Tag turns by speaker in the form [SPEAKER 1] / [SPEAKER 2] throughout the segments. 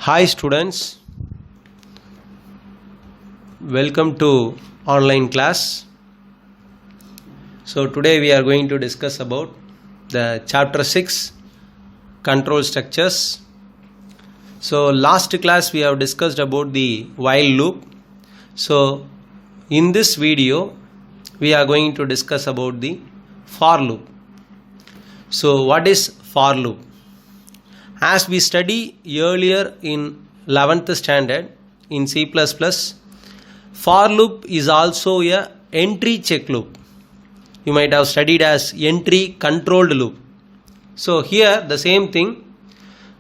[SPEAKER 1] Hi students, welcome to online class. So today we are going to discuss about the chapter 6 control structures. So last class we have discussed about the while loop. So in this video we are going to discuss about the for loop. So what is for loop? As we study earlier in 11th standard in C++, for loop is also a entry check loop. You might have studied as entry controlled loop. So here the same thing,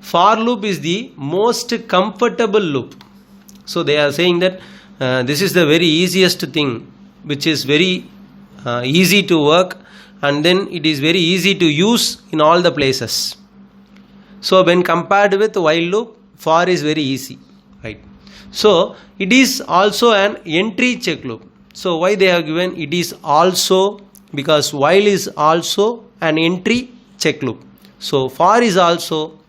[SPEAKER 1] for loop is the most comfortable loop. So they are saying that this is the very easiest thing, which is very easy to work, and then it is very easy to use in all the places. So when compared with while loop, for is very easy, right? So it is also an entry check loop. So why they have given it is also, because while is also an entry check loop. So for is also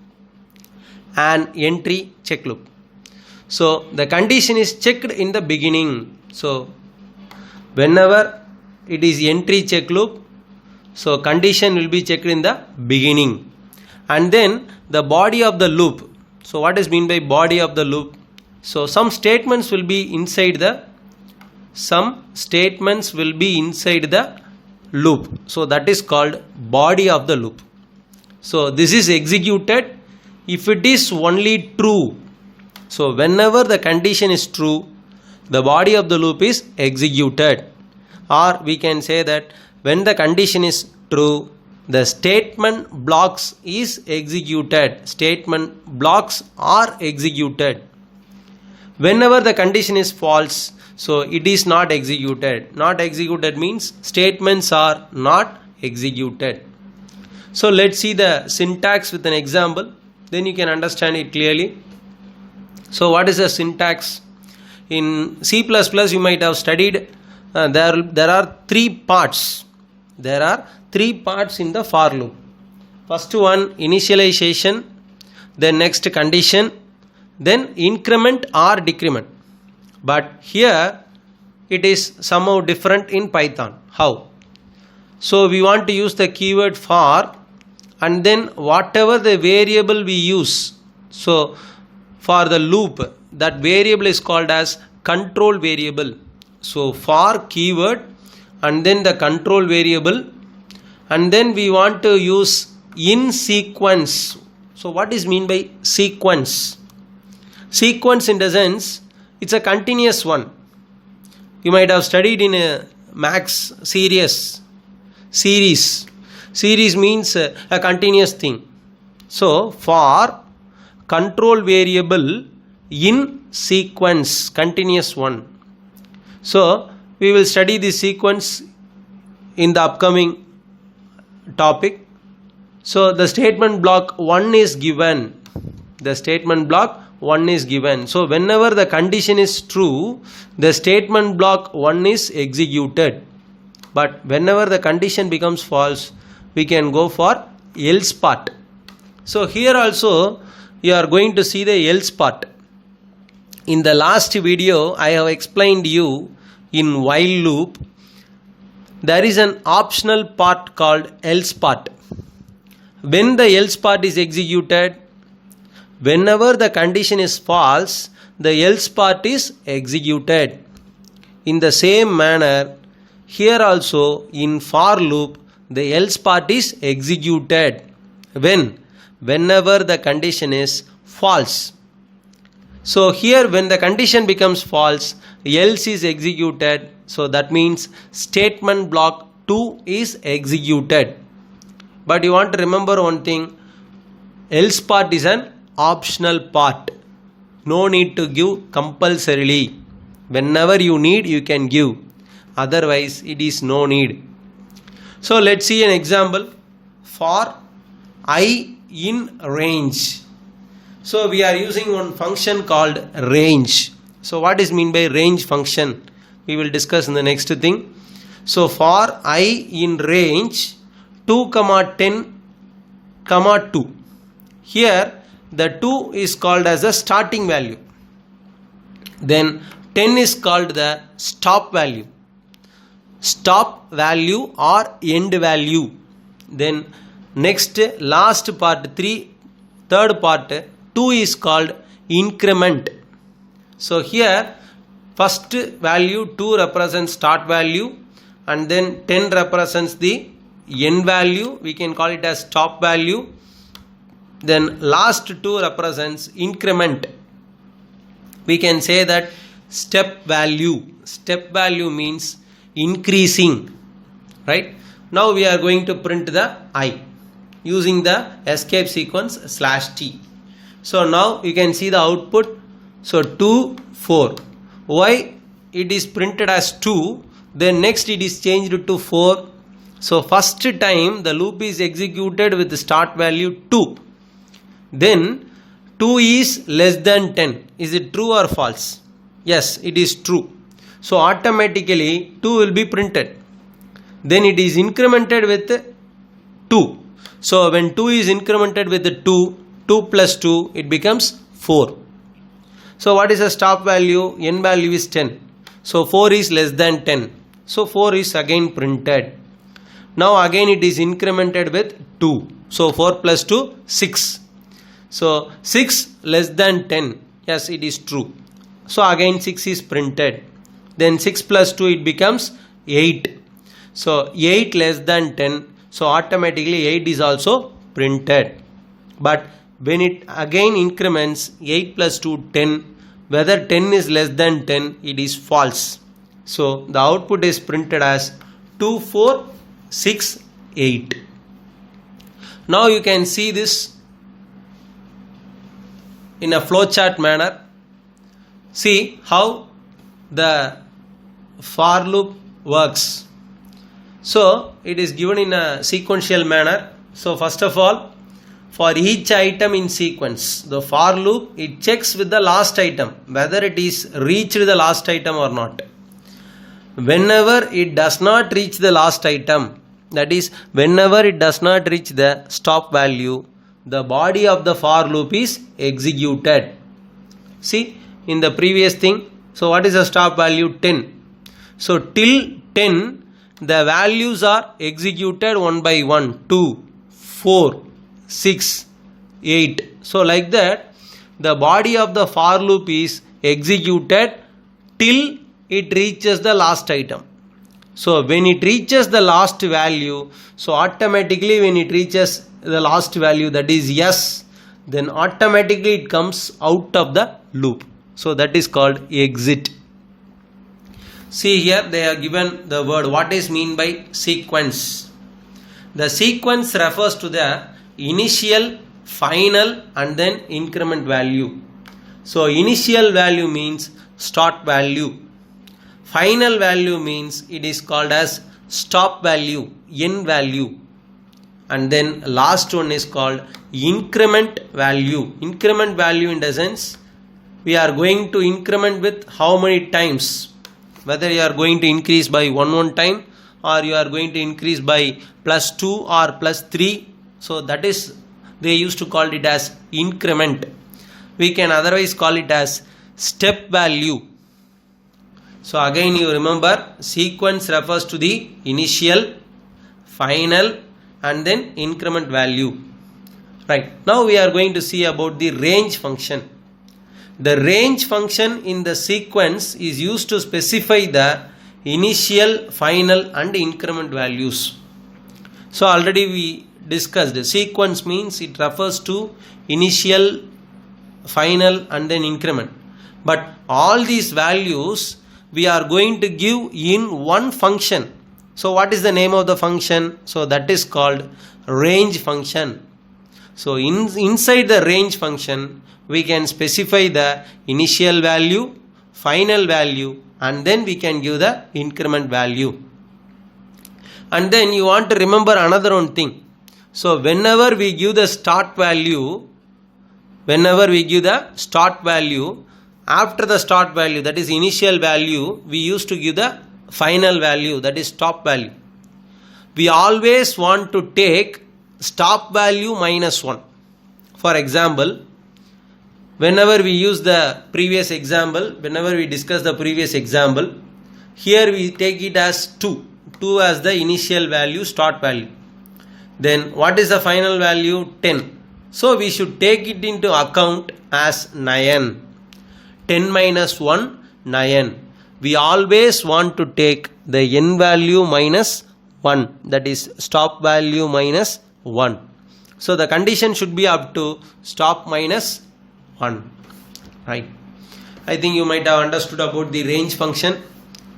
[SPEAKER 1] an entry check loop. So the condition is checked in the beginning. So whenever it is entry check loop, so condition will be checked in the beginning. And then the body of the loop. So what is mean by body of the loop? So some statements will be inside the loop. So that is called body of the loop. So this is executed if it is only true. So whenever the condition is true, the body of the loop is executed. Or we can say that when the condition is true, the statement blocks is executed. Statement blocks are executed. Whenever the condition is false, so it is not executed. Not executed means statements are not executed. So let's see the syntax with an example. Then you can understand it clearly. So what is the syntax? In C++ you might have studied there are three parts. There are three parts in the for loop. First one, initialization, then next condition, then increment or decrement. But here it is somehow different in Python. How? So we want to use the keyword for, and then whatever the variable we use, so for the loop, that variable is called as control variable. So for keyword and then the control variable, and then we want to use in sequence. So what is mean by sequence? Sequence in the sense it's a continuous one. You might have studied in a max series. Series means a continuous thing. So for control variable in sequence, continuous one. So we will study this sequence in the upcoming topic. So the statement block 1 is given. The statement block 1 is given. So whenever the condition is true, the statement block 1 is executed. But whenever the condition becomes false, we can go for else part. So here also you are going to see the else part. In the last video I have explained you in while loop there is an optional part called else part. When the else part is executed, whenever the condition is false, the else part is executed. In the same manner, here also in for loop, the else part is executed. Whenever the condition is false. So here when the condition becomes false, else is executed. So that means statement block 2 is executed. But you want to remember one thing, else part is an optional part. No need to give compulsorily. Whenever you need, you can give. Otherwise, it is no need. So let's see an example. For I in range. So we are using one function called range. So what is mean by range function? We will discuss in the next thing. So for I in range 2, 10, 2. Here the 2 is called as the starting value. Then 10 is called the stop value. Stop value or end value. Then next last part third part 2 is called increment. So here first value 2 represents start value, and then 10 represents the end value, we can call it as stop value. Then last 2 represents increment, we can say that step value. Step value means increasing, right? Now we are going to print the I using the escape sequence /t. So now you can see the output. So 2, 4. Why it is printed as 2? Then next it is changed to 4. So first time the loop is executed with the start value 2. Then 2 is less than 10. Is it true or false? Yes, it is true. So automatically 2 will be printed. Then it is incremented with 2. So when 2 is incremented with the 2 plus 2, it becomes 4. So what is the stop value? N value is 10. So 4 is less than 10. So 4 is again printed. Now again it is incremented with 2. So 4 plus 2, 6. So 6 less than 10. Yes, it is true. So again 6 is printed. Then 6 plus 2, it becomes 8. So 8 less than 10. So automatically 8 is also printed. But when it again increments 8 plus 2, 10. Whether 10 is less than 10, it is false. So the output is printed as 2, 4, 6, 8. Now you can see this in a flowchart manner. See how the for loop works. So it is given in a sequential manner. So first of all, for each item in sequence, the for loop, it checks with the last item whether it is reached the last item or not. Whenever it does not reach the last item, that is whenever it does not reach the stop value, the body of the for loop is executed. See in the previous thing, so what is the stop value? 10. So till 10 the values are executed one by one. 2, 4, 6, 8. So like that the body of the for loop is executed till it reaches the last item. So when it reaches the last value, so automatically when it reaches the last value, that is yes, then automatically it comes out of the loop. So that is called exit. See here they are given the word what is mean by sequence. The sequence refers to the initial, final and then increment value. So initial value means start value. Final value means it is called as stop value, end value. And then last one is called increment value. Increment value in the sense we are going to increment with how many times. Whether you are going to increase by one time or you are going to increase by +2 or +3. So that is, they used to call it as increment. We can otherwise call it as step value. So again you remember sequence refers to the initial, final and then increment value. Right. Now we are going to see about the range function. The range function in the sequence is used to specify the initial, final and increment values. So already we discussed sequence means it refers to initial, final and then increment. But all these values we are going to give in one function. So what is the name of the function? So that is called range function. So inside the range function we can specify the initial value, final value and then we can give the increment value. And then you want to remember another one thing. So whenever we give the start value, after the start value, that is initial value, we used to give the final value, that is stop value. We always want to take stop value -1. For example, whenever we use the previous example, whenever we discuss the previous example, here we take it as 2 as the initial value, start value. Then what is the final value? 10. So we should take it into account as 9. 10 minus 1, 9. We always want to take the n value minus 1, that is stop value minus 1. So the condition should be up to stop minus 1. Right. I think you might have understood about the range function.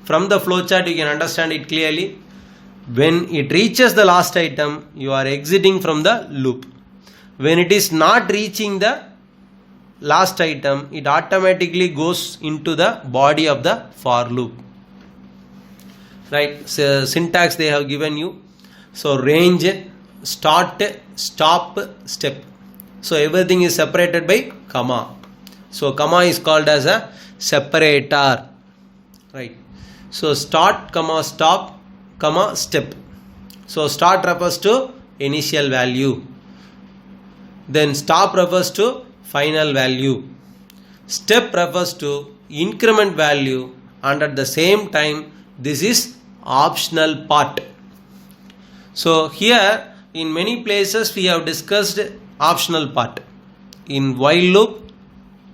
[SPEAKER 1] From the flowchart you can understand it clearly. When it reaches the last item, you are exiting from the loop. When it is not reaching the last item, it automatically goes into the body of the for loop. Right. So syntax they have given you. So range, start, stop, step. So everything is separated by comma. So comma is called as a separator. Right. So start, comma, stop, comma, step. So start refers to initial value. Then stop refers to final value. Step refers to increment value, and at the same time this is optional part. So here in many places we have discussed optional part. In while loop,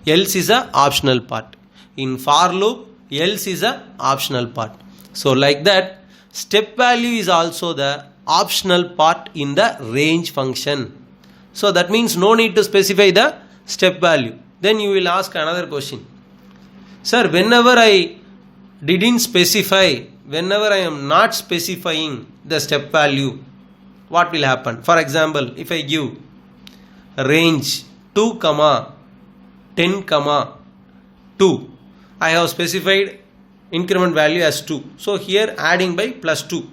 [SPEAKER 1] else is a optional part. In for loop, else is a optional part. So like that, step value is also the optional part in the range function. So that means no need to specify the step value. Then you will ask another question. Sir, whenever I didn't specify, whenever I am not specifying the step value, what will happen? For example, if I give range 2, 10, 2, I have specified increment value as 2. So here adding by plus 2.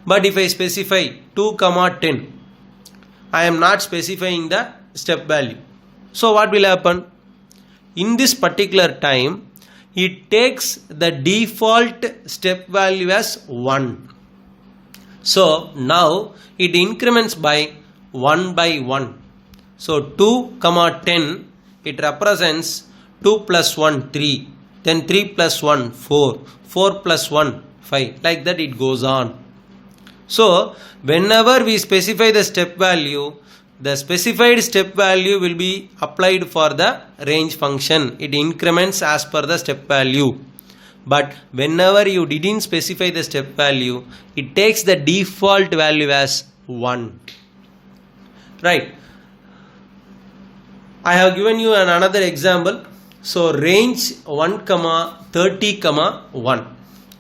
[SPEAKER 1] But if I specify 2, 10, I am not specifying the step value. So what will happen? In this particular time, it takes the default step value as 1. So now it increments by 1 by 1. So 2, 10, it represents 2 plus 1, 3. Then 3 plus 1, 4. 4 plus 1, 5. Like that it goes on. So whenever we specify the step value, the specified step value will be applied for the range function. It increments as per the step value. But whenever you didn't specify the step value, it takes the default value as 1. Right. I have given you another example. So range 1, 30, 1.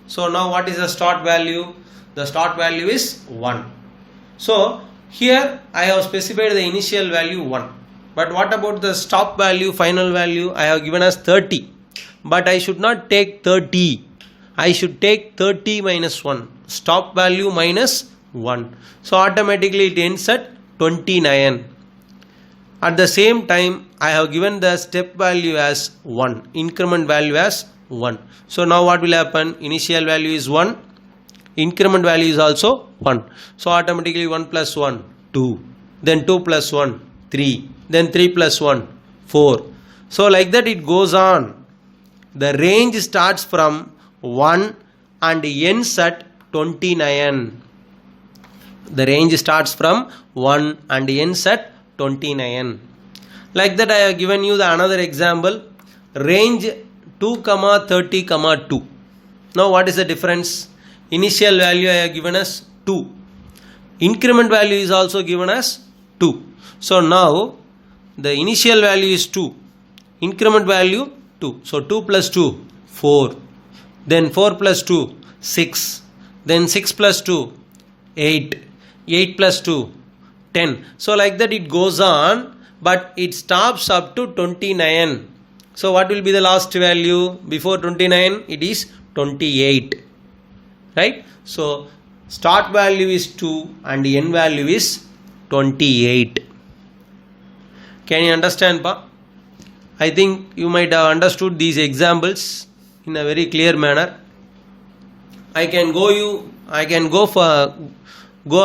[SPEAKER 1] So now what is the start value? The start value is 1. So here I have specified the initial value 1. But what about the stop value, final value? I have given as 30. But I should not take 30. I should take 30 minus 1. Stop value minus 1. So automatically it ends at 29. At the same time, I have given the step value as 1. Increment value as 1. So now what will happen? Initial value is 1. Increment value is also 1. So automatically 1 plus 1, 2. Then 2 plus 1, 3. Then 3 plus 1, 4. So like that it goes on. The range starts from 1 and ends at 29. The range starts from 1 and ends at 29. Like that I have given you the another example. Range 2, 30, 2. Now what is the difference? Initial value I have given as 2. Increment value is also given as 2. So now the initial value is 2. Increment value 2. So 2 plus 2, 4. Then 4 plus 2, 6. Then 6 plus 2, 8. 8 plus 2, 10. So like that it goes on, but it stops up to 29. So what will be the last value before 29? It is 28. Right? So start value is 2 and end value is 28. Can you understand, pa? I think you might have understood these examples in a very clear manner. I can go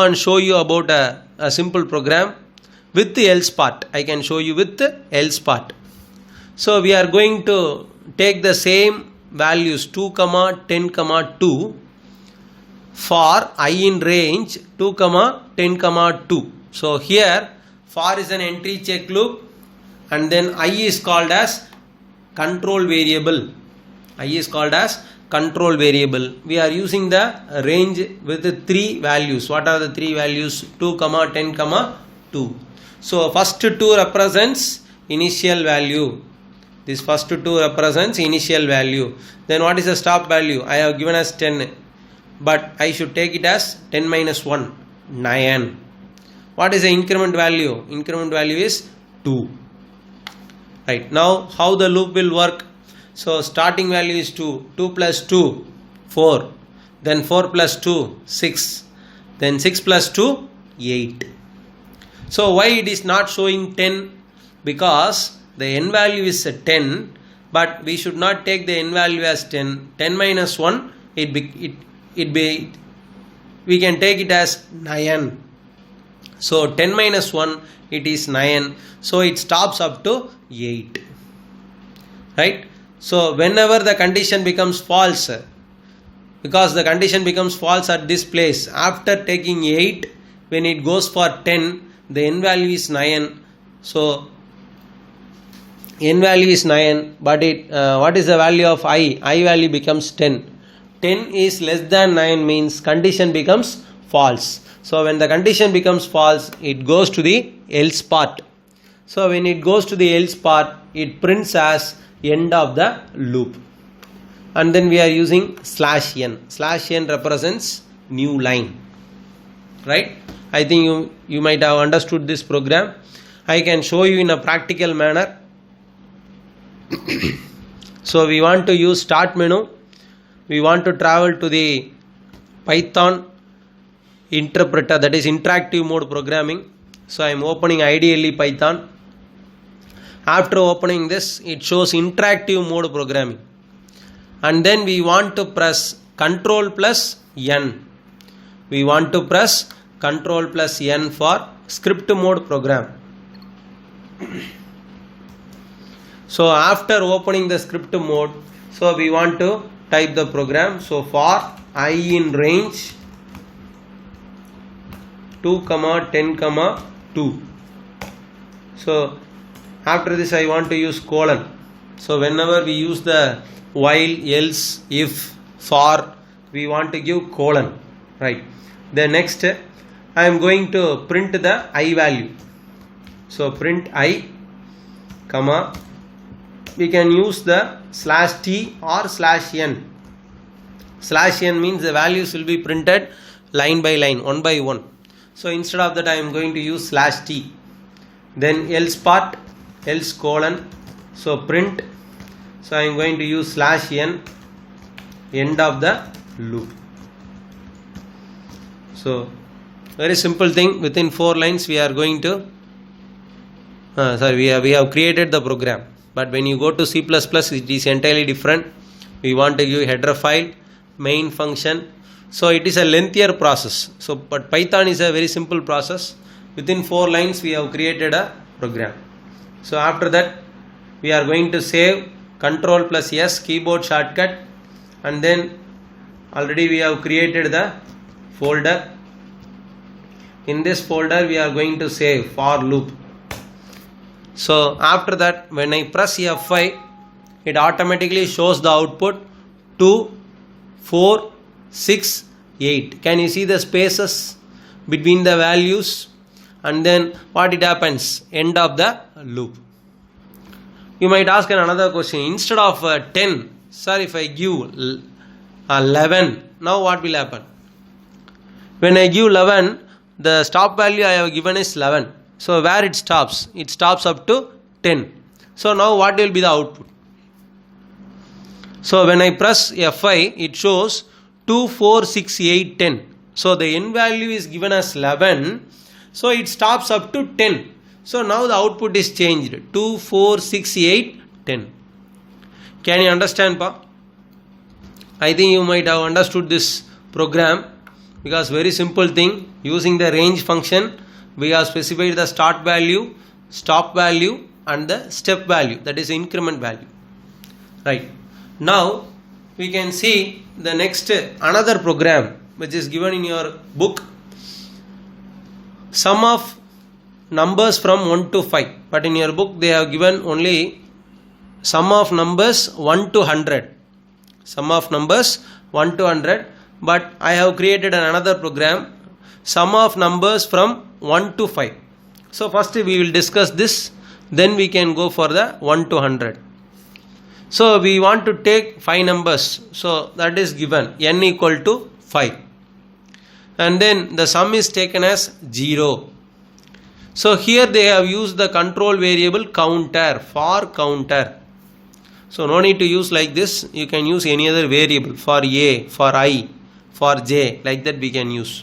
[SPEAKER 1] and show you about a simple program with the else part. I can show you with the else part. So we are going to take the same values 2, 10, 2 for I in range 2, 10, 2. So here for is an entry check loop, and then I is called as control variable. I is called as control variable. We are using the range with the 3 values. What are the 3 values? 2, 10, 2. So first 2 represents initial value. This first 2 represents initial value. Then what is the stop value? I have given as 10, but I should take it as 10 minus 1, 9. What is the increment value? Increment value is 2. Right. Now how the loop will work? So starting value is 2. 2 plus 2, 4. Then 4 plus 2, 6. Then 6 plus 2, 8. So why it is not showing 10? Because the n value is 10, but we should not take the n value as 10. 10 minus 1, we can take it as 9. So 10 minus 1, it is 9. So it stops up to 8. Right? So whenever the condition becomes false, because the condition becomes false at this place, after taking 8, when it goes for 10, the n value is 9. So n value is 9, but what is the value of I? I value becomes 10. 10 is less than 9 means condition becomes false. So when the condition becomes false, it goes to the else part. So when it goes to the else part, it prints as end of the loop. And then we are using /n. /n represents new line. Right? I think you might have understood this program. I can show you in a practical manner. So we want to use start menu. We want to travel to the Python interpreter, that is interactive mode programming. So I am opening IDLE Python. After opening this, it shows interactive mode programming. And then we want to press Ctrl plus N. We want to press Ctrl plus N for script mode program. So after opening the script mode, so we want to type the program. So for I in range 2, 10, 2. So after this I want to use colon. So whenever we use the while, else, if, for, we want to give colon. Right. Then next I am going to print the I value. So print I, comma, we can use the /t or /n. /n means the values will be printed line by line, one by one. So instead of that I am going to use /t. Then else part, else colon. So print. So I am going to use /n, end of the loop. So very simple thing. Within 4 lines we are going to we have created the program. But when you go to C++, it is entirely different. We want to give header file, main function. So it is a lengthier process. So but Python is a very simple process. Within 4 lines we have created a program. So after that we are going to save, Ctrl plus S keyboard shortcut, and then already we have created the folder. In this folder we are going to save for loop. So after that when I press F5, it automatically shows the output 2, 4, 6, 8. Can you see the spaces between the values? And then what it happens? End of the loop. You might ask another question. Instead of 10, sir, if I give 11, now what will happen? When I give 11, the stop value I have given is 11. So where it stops? It stops up to 10. So now what will be the output? So when I press F5, it shows 2, 4, 6, 8, 10. So the n value is given as 11. So it stops up to 10. So now the output is changed. 2, 4, 6, 8, 10. Can you understand, Pa? I think you might have understood this program, because very simple thing. Using the range function, we have specified the start value, stop value, and the step value, that is increment value. Right. Now we can see the next another program which is given in your book. Sum of numbers from 1 to 5, but in your book they have given only sum of numbers 1 to 100. Sum of numbers 1 to 100, but I have created another program, sum of numbers from 1 to 5. So first we will discuss this, then we can go for the 1 to 100. So we want to take 5 numbers, so that is given n equal to 5, and then the sum is taken as 0. So here they have used the control variable counter, for counter. So no need to use like this, you can use any other variable, for a, for I, for j, like that we can use.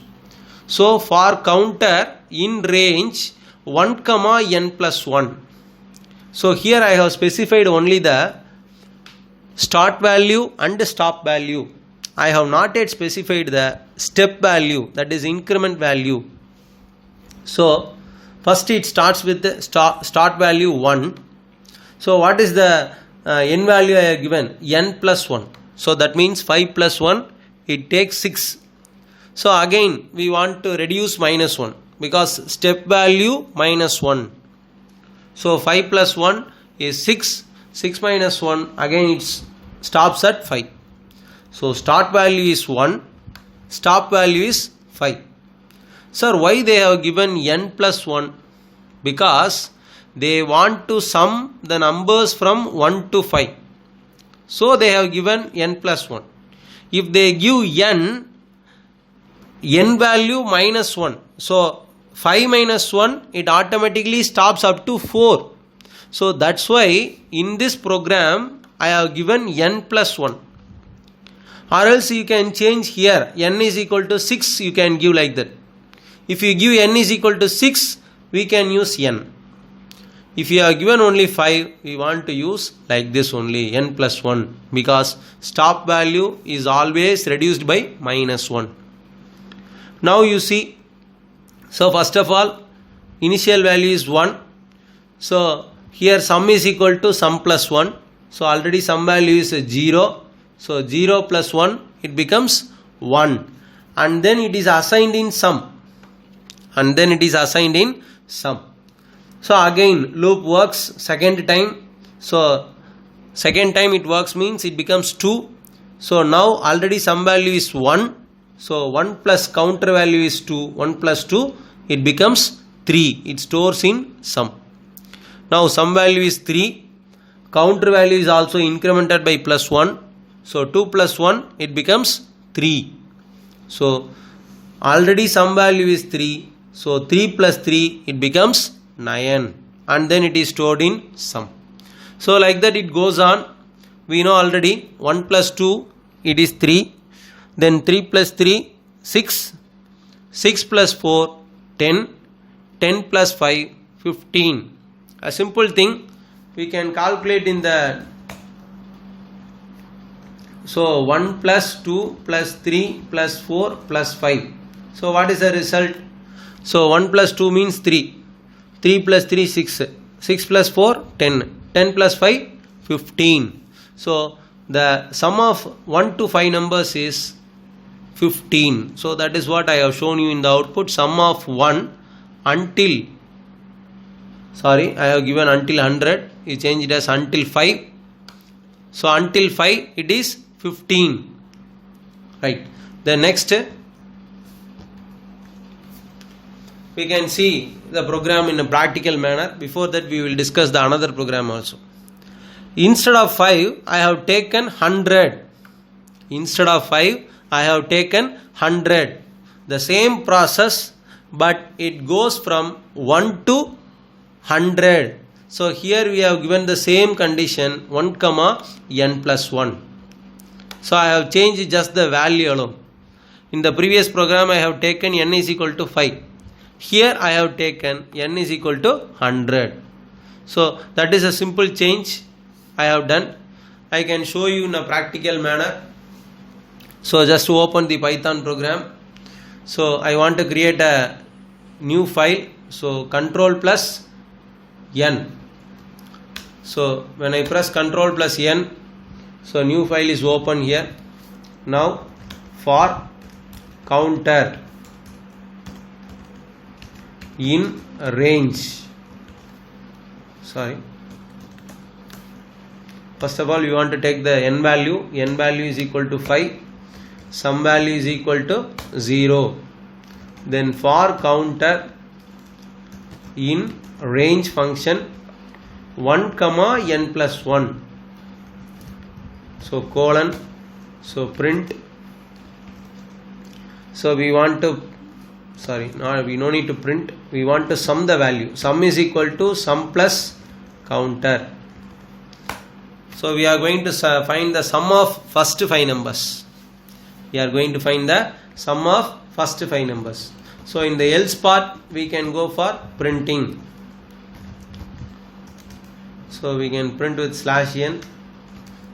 [SPEAKER 1] So for counter in range 1 comma n plus 1. So here I have specified only the start value and stop value. I have not yet specified the step value, that is increment value. So first it starts with the start value 1. So what is the n value I have given? N plus 1. So that means 5 plus 1, it takes 6. So again we want to reduce minus 1, because step value minus 1. So 5 plus 1 is 6. 6 minus 1, again it stops at 5. So start value is 1, stop value is 5. Sir, why they have given n plus 1? Because they want to sum the numbers from 1 to 5. So they have given n plus 1. If they give n value minus 1, so 5 minus 1, it automatically stops up to 4. So that's why in this program I have given n plus 1. Or else you can change here, n is equal to 6, you can give like that. If you give n is equal to 6, we can use n. If you have given only 5, we want to use like this only, n plus 1, because stop value is always reduced by minus 1. Now you see, so first of all, initial value is 1. So here sum is equal to sum plus 1. So already sum value is 0. So 0 plus 1, it becomes 1. And then it is assigned in sum. So again loop works second time. So second time it works means it becomes 2. So now already sum value is 1. So 1 plus counter value is 2. 1 plus 2, it becomes 3. It stores in sum. Now sum value is 3. Counter value is also incremented by plus 1. So 2 plus 1, it becomes 3. So already sum value is 3. So 3 plus 3, it becomes 9. And then it is stored in sum. So like that it goes on. We know already 1 plus 2, it is 3. Then 3 plus 3, 6. 6 plus 4, 10. 10 plus 5, 15. A simple thing we can calculate in the. So 1 plus 2 plus 3 plus 4 plus 5. So what is the result? So 1 plus 2 means 3. 3 plus 3, 6. 6 plus 4, 10. 10 plus 5, 15. So the sum of 1 to 5 numbers is 15. So that is what I have shown you in the output. Sum of 1 until, I have given until 100. You change it as until 5. So until 5 it is 15. Right. The next we can see the program in a practical manner. Before that we will discuss the another program also. Instead of 5 I have taken 100. Instead of 5 I have taken 100. The same process, but it goes from 1 to 100. So here we have given the same condition, 1 comma n plus 1. So I have changed just the value alone. In the previous program I have taken n is equal to 5. Here I have taken n is equal to 100. So that is a simple change I have done. I can show you in a practical manner. So just to open the Python program. So I want to create a new file. So control plus n. So when I press Control plus N, so new file is open here. Now for counter in range, first of all we want to take the n value is equal to 5, some value is equal to 0, then for counter in range function 1 comma n plus 1, so colon, so print, so we want to we no need to print, we want to sum the value, sum is equal to sum plus counter. So we are going to find the sum of first 5 numbers. We are going to find the sum of first 5 numbers. So in the else part we can go for printing. So we can print with /n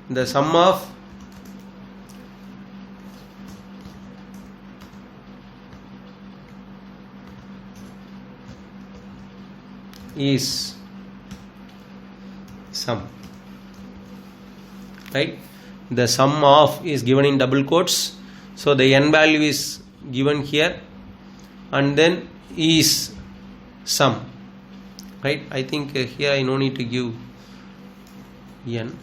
[SPEAKER 1] the sum of is sum, right? The sum of is given in double quotes, so the n value is given here and then is sum, right? I think here I no need to give n.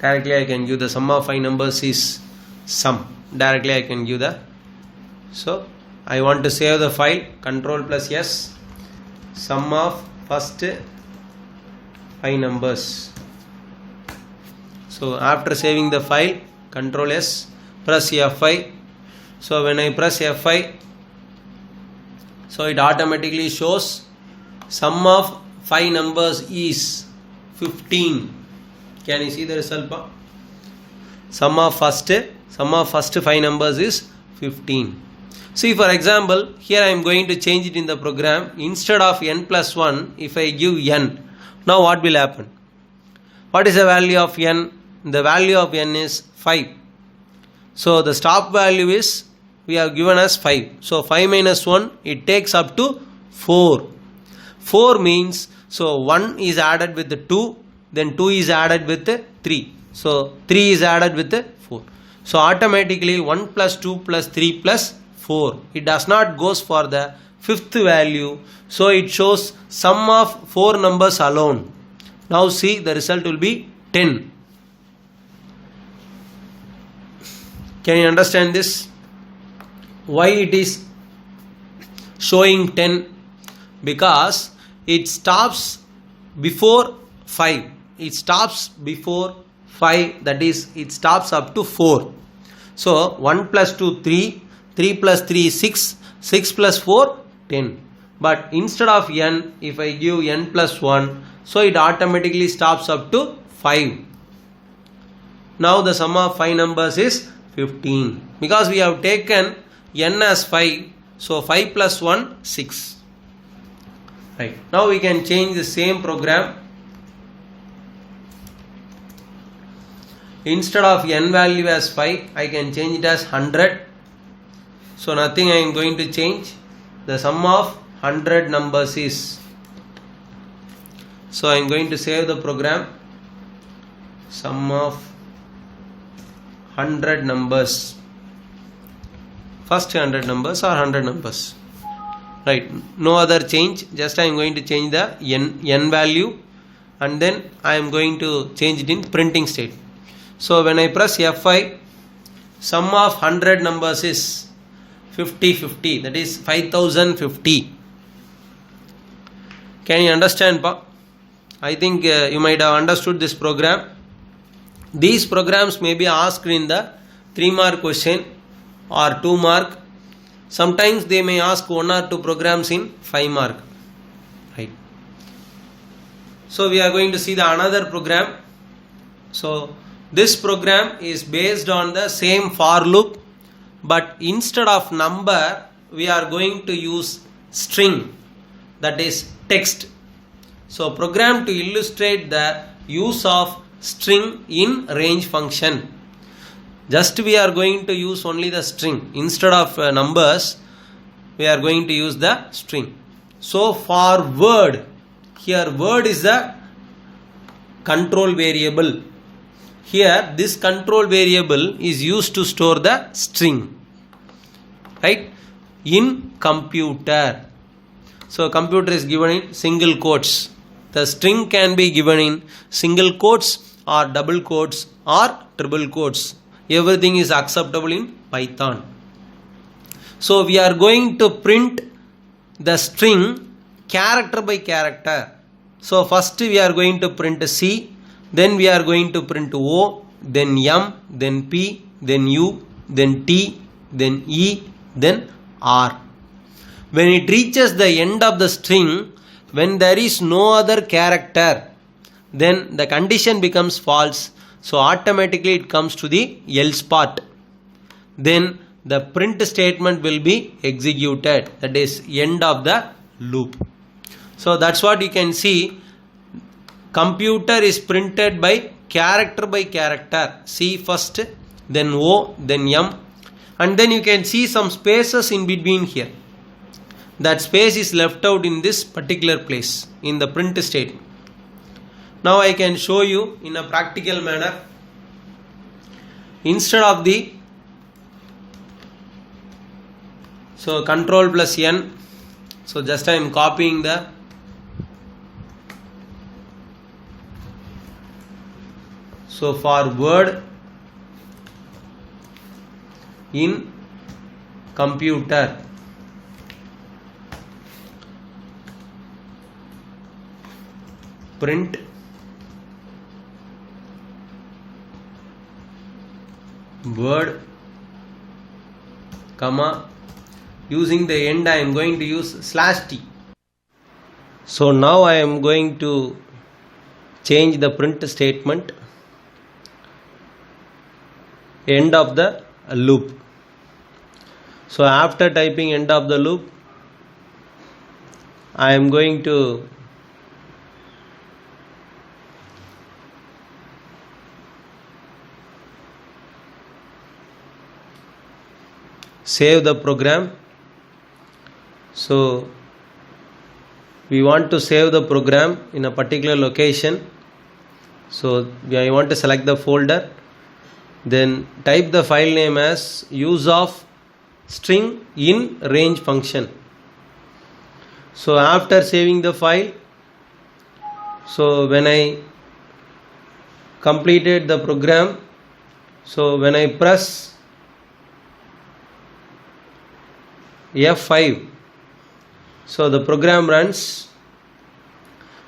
[SPEAKER 1] Directly I can give the sum of 5 numbers is sum. Directly I can give the. So I want to save the file. Control plus S. Sum of first 5 numbers. So after saving the file, Control S, press F5. So when I press F5, so it automatically shows sum of 5 numbers is 15. Can you see the result? Sum of first 5 numbers is 15. See, for example, here I am going to change it in the program. Instead of n plus 1, if I give n, now what will happen? What is the value of n? The value of n is 5. So the stop value is, we have given as 5. So 5 minus 1, it takes up to 4. 4 means, so 1 is added with the 2. Then 2 is added with 3. So 3 is added with 4. So automatically 1 plus 2 plus 3 plus 4. It does not goes for the fifth value. So it shows sum of 4 numbers alone. Now see, the result will be 10. Can you understand this? Why it is showing 10? Because it stops before 5. It stops before 5, that is, it stops up to 4. So 1 plus 2, 3, 3 plus 3, 6, 6 plus 4, 10. But instead of n, if I give n plus 1, so it automatically stops up to 5. Now the sum of 5 numbers is 15. Because we have taken n as 5, so 5 plus 1, 6. Right. Now we can change the same program. Instead of n value as 5, I can change it as 100. So nothing I am going to change. The sum of 100 numbers is. So I am going to save the program. Sum of 100 numbers. First 100 numbers or 100 numbers. Right. No other change. Just I am going to change the n value. And then I am going to change it in printing state. So when I press F5, sum of 100 numbers is 50, that is 5050. Can you understand, Pa? I think you might have understood this program. These programs may be asked in the 3-mark question or 2-mark. Sometimes they may ask 1 or 2 programs in 5-mark. Right. So we are going to see the another program. So this program is based on the same for loop, but instead of number, we are going to use string, that is text. So program to illustrate the use of string in range function. Just we are going to use only the string. Instead of numbers, we are going to use the string. So for word, here word is the control variable. Here this control variable is used to store the string, right? In computer, so computer is given in single quotes. The string can be given in single quotes or double quotes or triple quotes. Everything is acceptable in Python. So we are going to print the string character by character. So first we are going to print C, then we are going to print O, then M, then P, then U, then T, then E, then R. When it reaches the end of the string, when there is no other character, then the condition becomes false. So automatically it comes to the else part. Then the print statement will be executed. That is end of the loop. So that's what you can see. Computer is printed by character. C first, then O, then M, and then you can see some spaces in between here. That space is left out in this particular place in the print statement. Now I can show you in a practical manner. Instead of the control plus N, so just I am copying the for word in computer, print word, comma, using the end I am going to use /t. So now I am going to change the print statement, end of the loop. So after typing end of the loop, I am going to save the program. So we want to save the program in a particular location. So I want to select the folder, then type the file name as use of string in range function. So after saving the file, so when I completed the program, so when I press F5, so the program runs.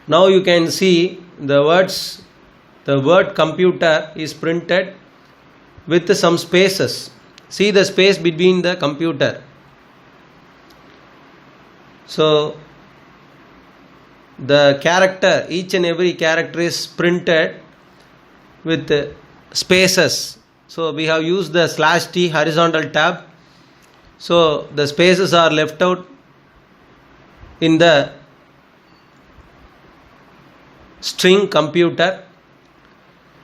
[SPEAKER 1] Now you can see the word computer is printed with some spaces. See the space between the computer. So the character, each and every character is printed with spaces. So we have used the /t horizontal tab. So the spaces are left out in the string computer,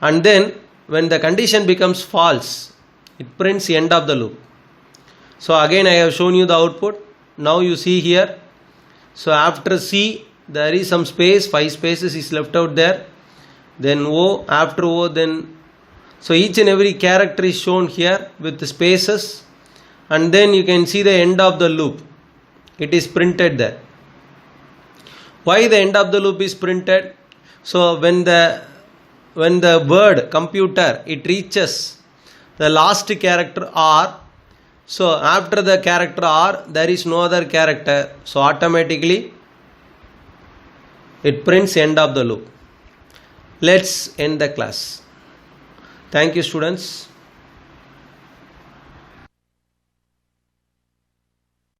[SPEAKER 1] and then when the condition becomes false, it prints the end of the loop. So again I have shown you the output. Now you see here, so after C there is some space, 5 spaces is left out there, then O, after O, then so each and every character is shown here with the spaces, and then you can see the end of the loop, it is printed there. Why the end of the loop is printed? So when the word computer, it reaches the last character R, so after the character R there is no other character, so automatically it prints end of the loop. Let's end the class. Thank you, students.